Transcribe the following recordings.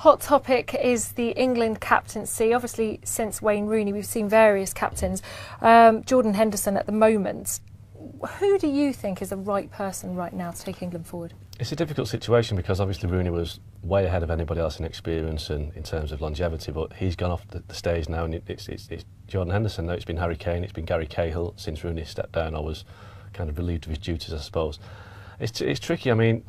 Hot topic is the England captaincy. Obviously, since Wayne Rooney, we've seen various captains. Jordan Henderson at the moment. Who do you think is the right person right now to take England forward? It's a difficult situation because obviously Rooney was way ahead of anybody else in experience and in terms of longevity, but he's gone off the stage now, and it's Jordan Henderson. Now it's been Harry Kane, it's been Gary Cahill. Since Rooney stepped down, I was kind of relieved of his duties, I suppose. It's tricky. I mean,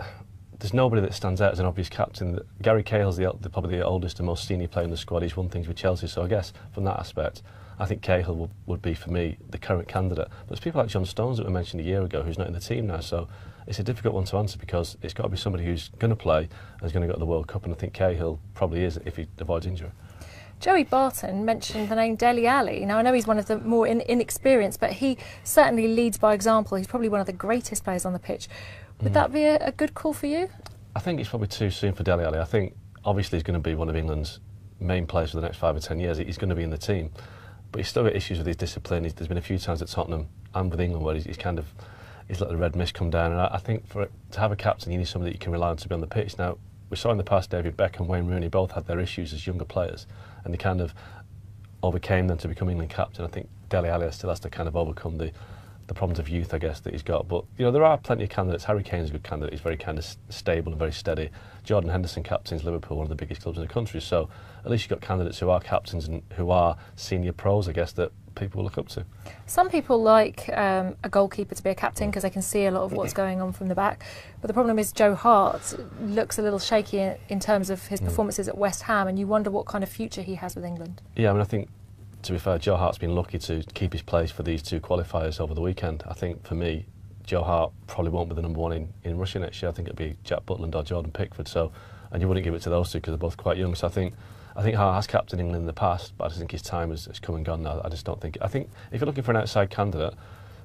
there's nobody that stands out as an obvious captain. Gary Cahill's probably the oldest and most senior player in the squad. He's won things with Chelsea, so I guess from that aspect, I think Cahill would be, for me, the current candidate. But there's people like John Stones that were mentioned a year ago who's not in the team now, so it's a difficult one to answer because it's got to be somebody who's going to play and is going to go to the World Cup, and I think Cahill probably is if he avoids injury. Joey Barton mentioned the name Dele Alli. Now, I know he's one of the more inexperienced, but he certainly leads by example. He's probably one of the greatest players on the pitch. Would that be a good call for you? I think it's probably too soon for Dele Alli. I think obviously he's going to be one of England's main players for the next 5 or 10 years. He's going to be in the team, but he's still got issues with his discipline. There's been a few times at Tottenham and with England where he's let the red mist come down. And I think to have a captain, you need somebody that you can rely on to be on the pitch. Now, we saw in the past David Beckham, Wayne Rooney both had their issues as younger players, and they kind of overcame them to become England captain. I think Dele Alli still has to kind of overcome the problems of youth, I guess, that he's got. But you know, there are plenty of candidates. Harry Kane's a good candidate. He's very kind of stable and very steady. Jordan Henderson captains Liverpool, one of the biggest clubs in the country. So at least you've got candidates who are captains and who are senior pros, I guess, that people will look up to. Some people like a goalkeeper to be a captain because they can see a lot of what's going on from the back. But the problem is Joe Hart looks a little shaky in terms of his performances at West Ham, and you wonder what kind of future he has with England. Yeah, I mean, I think, to be fair, Joe Hart's been lucky to keep his place for these two qualifiers over the weekend. I think, for me, Joe Hart probably won't be the number one in Russia next year. I think it'll be Jack Butland or Jordan Pickford. So, and you wouldn't give it to those two because they're both quite young. So I think Hart has captained England in the past, but I just think his time has come and gone now. I just don't think. I think if you're looking for an outside candidate,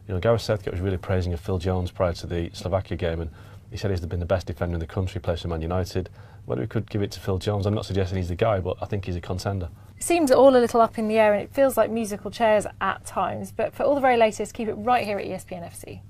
you know, Gareth Southgate was really praising of Phil Jones prior to the Slovakia game, and he said he's been the best defender in the country, plays for Man United. Whether we could give it to Phil Jones, I'm not suggesting he's the guy, but I think he's a contender. It seems all a little up in the air and it feels like musical chairs at times, but for all the very latest, keep it right here at ESPN FC.